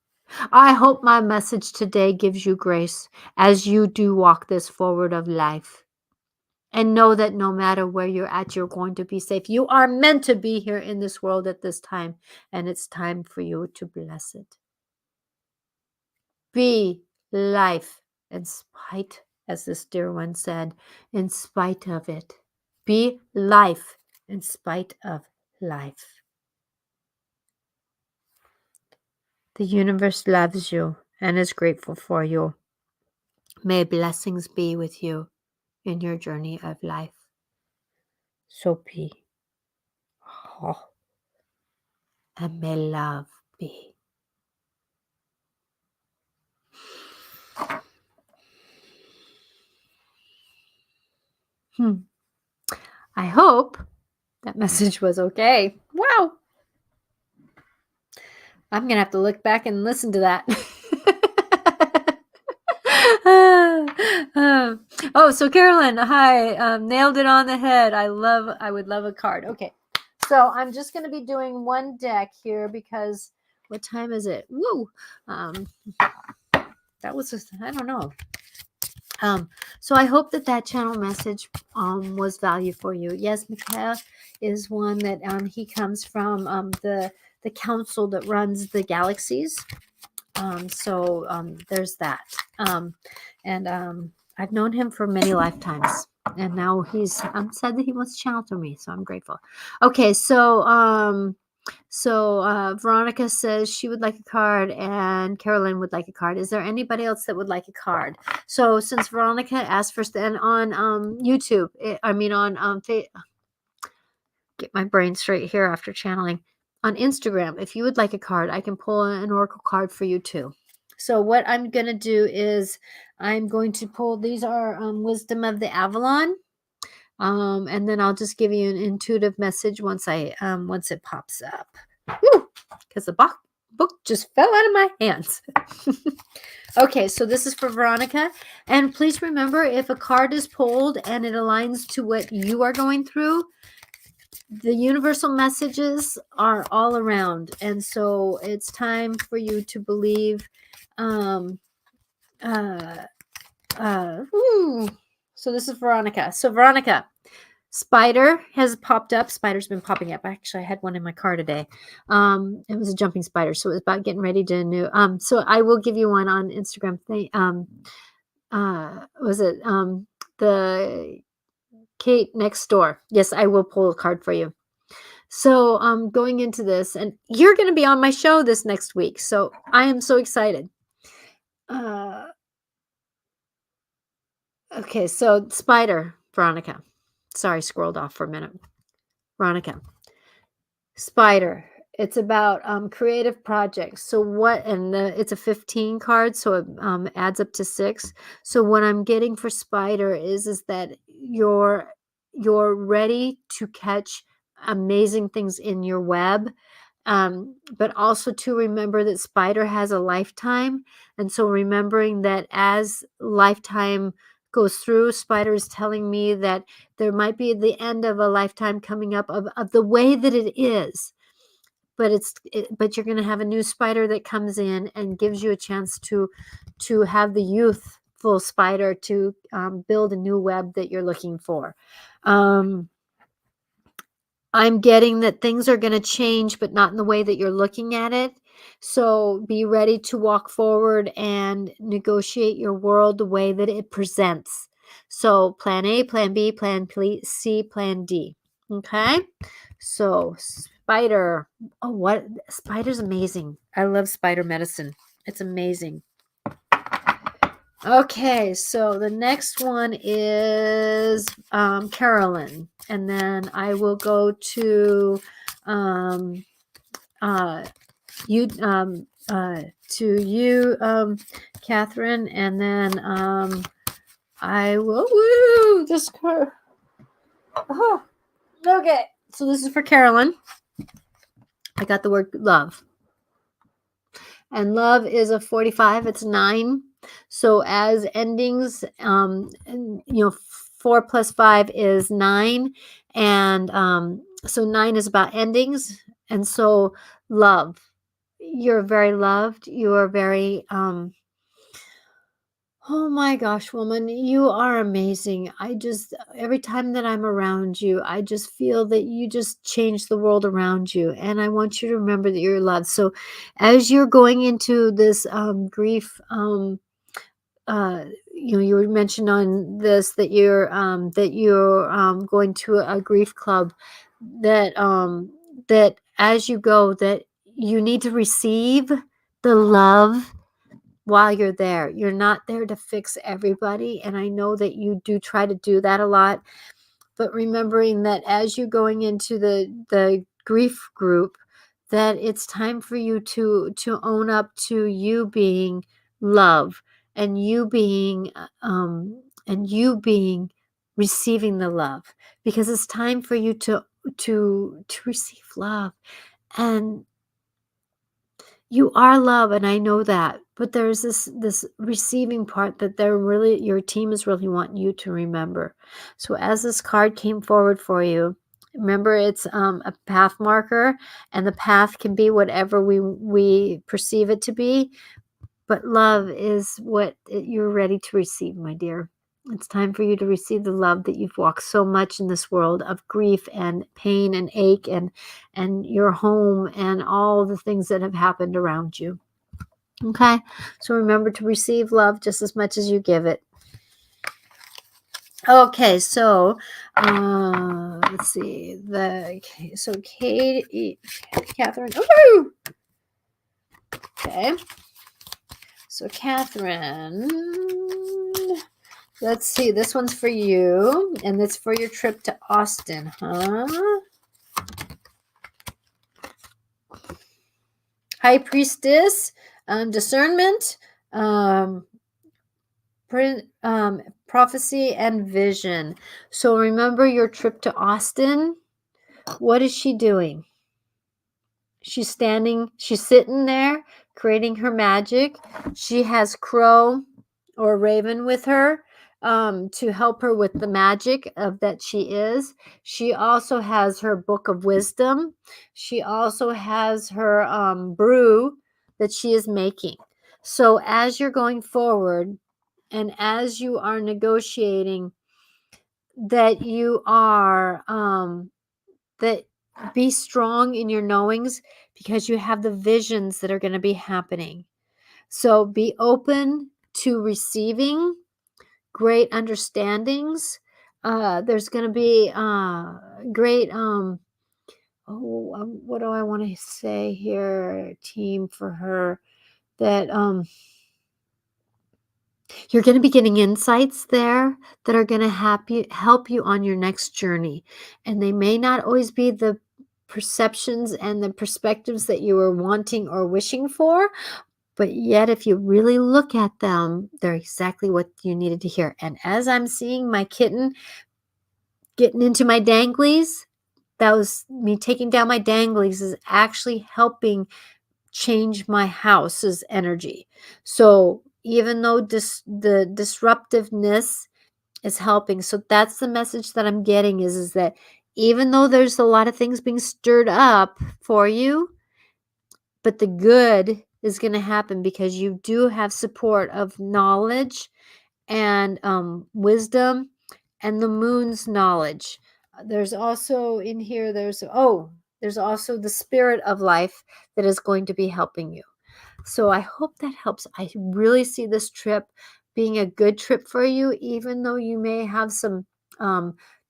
I hope my message today gives you grace as you do walk this forward of life. And know that no matter where you're at, you're going to be safe. You are meant to be here in this world at this time, and it's time for you to bless it. Be life in spite, as this dear one said, in spite of it. Be life in spite of life. The universe loves you and is grateful for you. May blessings be with you in your journey of life. So be. Oh. And may love be. I hope that message was okay. Wow. I'm going to have to look back and listen to that. Oh, so Carolyn, hi. Nailed it on the head. I would love a card. Okay. So I'm just going to be doing one deck here because what time is it? Woo. That was just, I don't know. So I hope that channel message was value for you. Yes, Mikhail is one that he comes from the council that runs the galaxies. So there's that. And I've known him for many lifetimes. And now he's said that he wants to channel through me. So I'm grateful. Okay, so Veronica says she would like a card and Carolyn would like a card. Is there anybody else that would like a card? So since Veronica asked first, and on YouTube, get my brain straight here after channeling. On Instagram, if you would like a card, I can pull an oracle card for you too. So what I'm going to do is I'm going to pull, these are Wisdom of the Avalon. And then I'll just give you an intuitive message once it pops up. Woo! because the book just fell out of my hands. Okay, so this is for Veronica. And please remember, if a card is pulled and it aligns to what you are going through, the universal messages are all around. And so it's time for you to believe. Um, uh, so this is Veronica. So Veronica, spider has popped up. Spider's been popping up. Actually, I had one in my car today. It was a jumping spider, so it was about getting ready to new. So I will give you one on Instagram. Was it the Kate next door? Yes, I will pull a card for you. So going into this, and you're going to be on my show this next week, so I am so excited. Okay, so spider, Veronica. Sorry, scrolled off for a minute. Veronica. Spider. It's about creative projects. So what, and it's a 15 card, so it adds up to 6. So what I'm getting for spider is that you're ready to catch amazing things in your web. But also to remember that spider has a lifetime. And so remembering that as lifetime goes through, spider is telling me that there might be the end of a lifetime coming up of the way that it is. But but you're going to have a new spider that comes in and gives you a chance to have the youthful spider to build a new web that you're looking for. I'm getting that things are going to change, but not in the way that you're looking at it. So be ready to walk forward and negotiate your world the way that it presents. So plan A, plan B, plan C, plan D. Okay. So spider. Oh, what? Spider's amazing. I love spider medicine. It's amazing. Okay, so the next one is Carolyn, and then I will go to you to you, Catherine, and then I will this card. Oh, okay, so this is for Carolyn. I got the word love, and love is a 45. It's 9. So as endings, 4 plus 5 is 9. And so 9 is about endings. And so love, you're very loved. You are very, oh my gosh, woman, you are amazing. Every time that I'm around you, I just feel that you just change the world around you. And I want you to remember that you're loved. So as you're going into this grief, you were mentioned on this that you're going to a grief club, that as you go, that you need to receive the love while you're there. You're not there to fix everybody, and I know that you do try to do that a lot, but remembering that as you're going into the grief group, that it's time for you to own up to you being love, and you being receiving the love, because it's time for you to receive love. And you are love, and I know that, but there's this receiving part that your team is really wanting you to remember. So as this card came forward for you, remember it's a path marker, and the path can be whatever we perceive it to be, but love is what you're ready to receive, my dear. It's time for you to receive the love that you've walked so much in this world of grief and pain and ache and your home and all the things that have happened around you. Okay? So remember to receive love just as much as you give it. Okay, so let's see. Catherine. Woo! Okay. So Catherine, let's see. This one's for you, and it's for your trip to Austin, huh? High Priestess, discernment, prophecy, and vision. So remember your trip to Austin. What is she doing? She's sitting there creating her magic. She has crow or raven with her to help her with the magic of that she is. She also has her book of wisdom. She also has her brew that she is making. So as you're going forward and as you are negotiating, that you are that be strong in your knowings because you have the visions that are going to be happening. So be open to receiving great understandings. There's going to be great what do I want to say here, team, for her, that you're going to be getting insights there that are going to help you on your next journey. And they may not always be the perceptions and the perspectives that you were wanting or wishing for, but yet if you really look at them, they're exactly what you needed to hear. And as I'm seeing my kitten getting into my danglies, that was me taking down my danglies is actually helping change my house's energy. So even though the disruptiveness is helping, so that's the message that I'm getting is that even though there's a lot of things being stirred up for you, but the good is going to happen because you do have support of knowledge and wisdom and the moon's knowledge. There's also in here, there's also the spirit of life that is going to be helping you. So I hope that helps. I really see this trip being a good trip for you, even though you may have some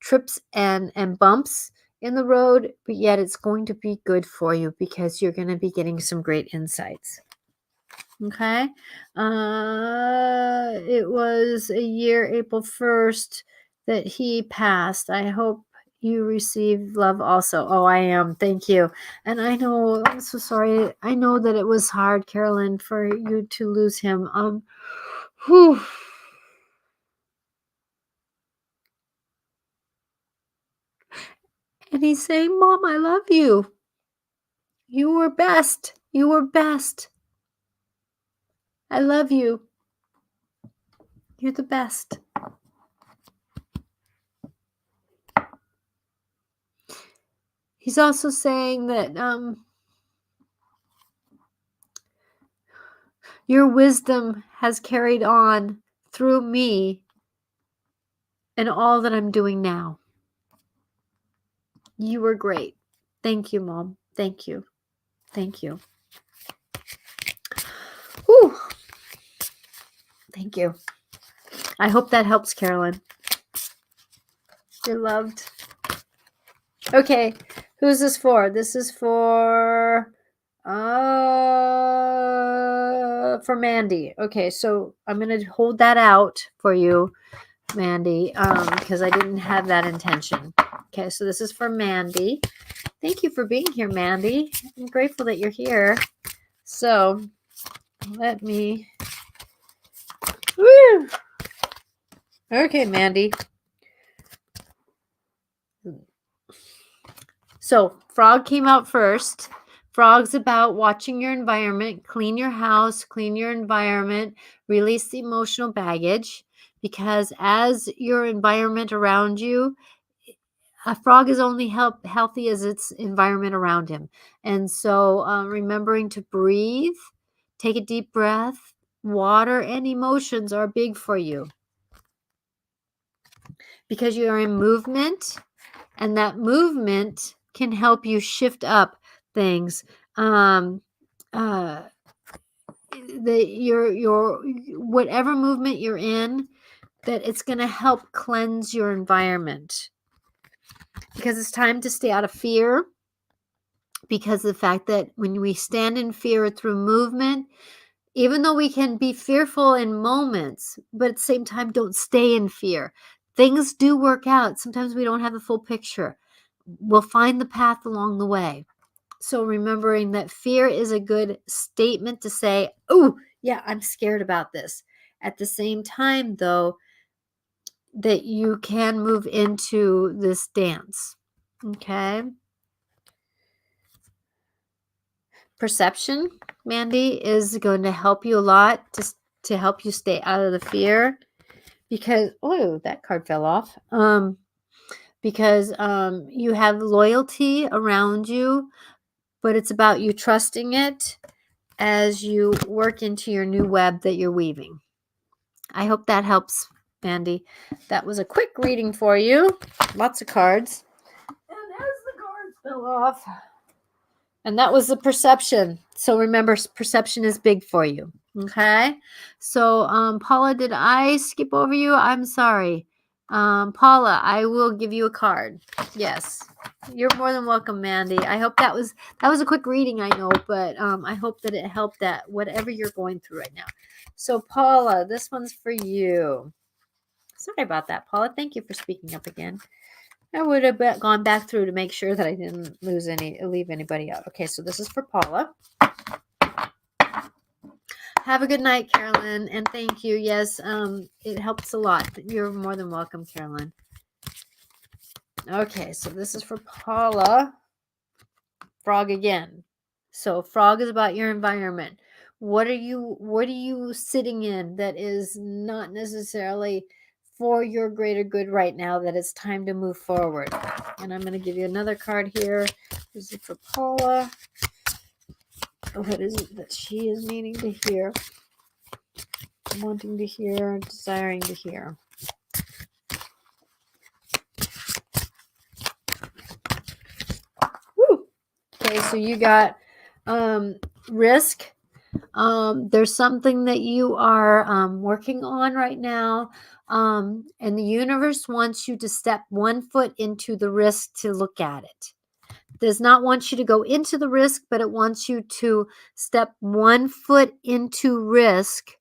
trips and bumps in the road, but yet it's going to be good for you because you're going to be getting some great insights. Okay. It was a year, April 1st, that he passed. I hope you receive love also. Oh, I am. Thank you. And I know, I'm so sorry. I know that it was hard, Carolyn, for you to lose him. Whew. And he's saying, Mom, I love you. You were best. You were best. I love you. You're the best. He's also saying that your wisdom has carried on through me and all that I'm doing now. You were great. Thank you, Mom. Thank you. Thank you. Whew. Thank you. I hope that helps, Carolyn. You're loved. Okay, who's this for? This is for Mandy. Okay, so I'm going to hold that out for you, Mandy, because I didn't have that intention. Okay, so this is for Mandy. Thank you for being here, Mandy. I'm grateful that you're here. So let me. Woo! Okay, Mandy. So frog came out first. Frog's about watching your environment, clean your house, clean your environment, release the emotional baggage, because as your environment around you, a frog is only healthy as its environment around him. And so remembering to breathe, take a deep breath. Water and emotions are big for you because you are in movement, and that movement can help you shift up things. Your whatever movement you're in, that it's going to help cleanse your environment, because it's time to stay out of fear. Because the fact that when we stand in fear through movement, even though we can be fearful in moments, but at the same time, don't stay in fear. Things do work out. Sometimes we don't have the full picture. We'll find the path along the way. So remembering that fear is a good statement to say, oh, yeah, I'm scared about this. At the same time, though, that you can move into this dance. Okay. perception, Mandy, is going to help you a lot to help you stay out of the fear. Because, oh, that card fell off. Because you have loyalty around you, but it's about you trusting it as you work into your new web that you're weaving. I hope that helps, Mandy. That was a quick reading for you. Lots of cards. And as the cards fell off. And that was the perception. So remember, perception is big for you. Okay. So, Paula, did I skip over you? I'm sorry. Paula, I will give you a card. Yes. You're more than welcome, Mandy. I hope that was a quick reading, I know, but I hope that it helped that whatever you're going through right now. So, Paula, this one's for you. Sorry about that, Paula. Thank you for speaking up again. I would have gone back through to make sure that I didn't leave anybody out. Okay, so this is for Paula. Have a good night, Carolyn, and thank you. Yes, it helps a lot. You're more than welcome, Carolyn. Okay, so this is for Paula. Frog again. So frog is about your environment. What are you sitting in that is not necessarily for your greater good right now, that it's time to move forward? And I'm going to give you another card here. This is for Paula. What is it that she is needing to hear, wanting to hear, desiring to hear? Woo! Okay, so you got risk. There's something that you are working on right now, and the universe wants you to step one foot into the risk to look at it. Does not want you to go into the risk, but it wants you to step one foot into risk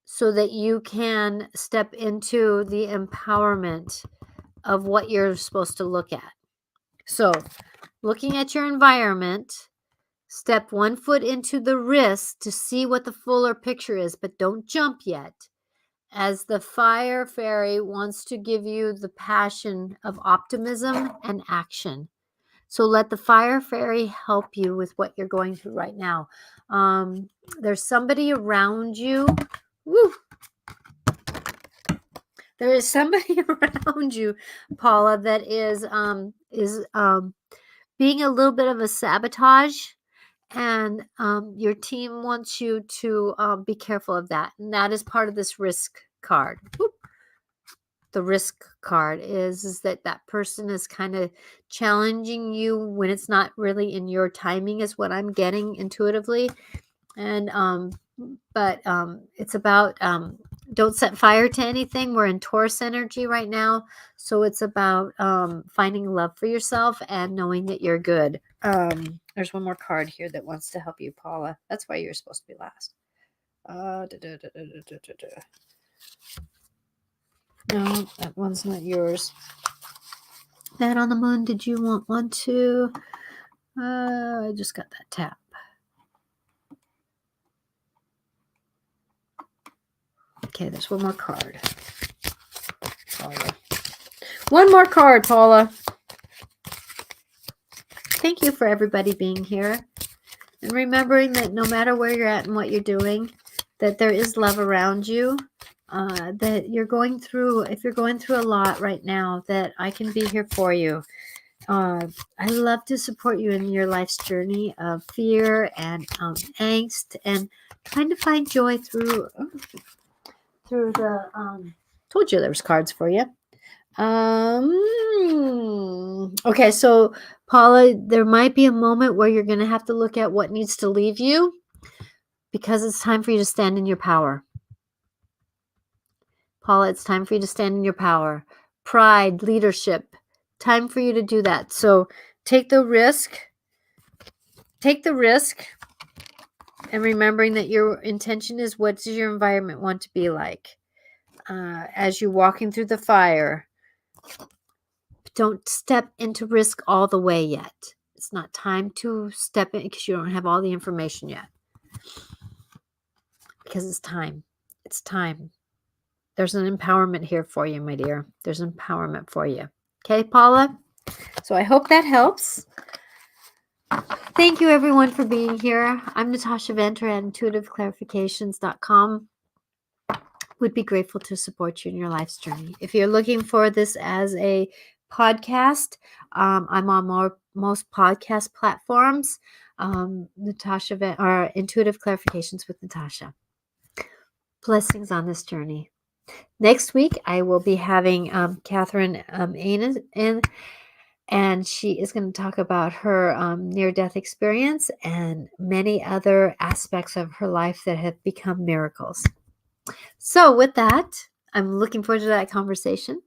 so that you can step into the empowerment of what you're supposed to look at. So, looking at your environment, step one foot into the risk to see what the fuller picture is, but don't jump yet, as the fire fairy wants to give you the passion of optimism and action. So let the fire fairy help you with what you're going through right now. There's somebody around you. Woo! There is somebody around you, Paula, that is being a little bit of a sabotage, and your team wants you to be careful of that. And that is part of this risk card. Whoop. The risk card is that person is kind of challenging you when it's not really in your timing, is what I'm getting intuitively. And but it's about don't set fire to anything. We're in Taurus energy right now, so it's about finding love for yourself and knowing that you're good. There's one more card here that wants to help you, Paula. That's why you're supposed to be last. No, that one's not yours. That on the moon, did you want one too? I just got that tap. Okay, there's one more card. Paula. One more card, Paula. Thank you for everybody being here. And remembering that no matter where you're at and what you're doing, that there is love around you. That you're going through, if you're going through a lot right now, that I can be here for you. I love to support you in your life's journey of fear and angst, and trying to find joy through the told you there was cards for you. Okay, so Paula, there might be a moment where you're going to have to look at what needs to leave you, because it's time for you to stand in your power. Paula, it's time for you to stand in your power. Pride, leadership, time for you to do that. So take the risk. Take the risk. And remembering that your intention is, what does your environment want to be like? As you're walking through the fire, don't step into risk all the way yet. It's not time to step in because you don't have all the information yet. Because it's time. It's time. There's an empowerment here for you, my dear. There's empowerment for you. Okay, Paula? So I hope that helps. Thank you, everyone, for being here. I'm Natasha Venter at intuitiveclarifications.com. Would be grateful to support you in your life's journey. If you're looking for this as a podcast, I'm on most podcast platforms. Natasha or Intuitive Clarifications with Natasha. Blessings on this journey. Next week, I will be having Catherine Aines in, and she is going to talk about her near-death experience and many other aspects of her life that have become miracles. So with that, I'm looking forward to that conversation.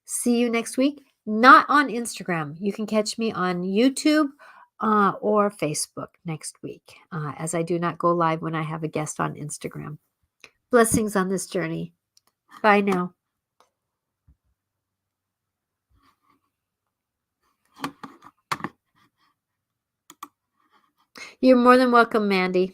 See you next week. Not on Instagram. You can catch me on YouTube or Facebook next week, as I do not go live when I have a guest on Instagram. Blessings on this journey. Bye now. You're more than welcome, Mandy.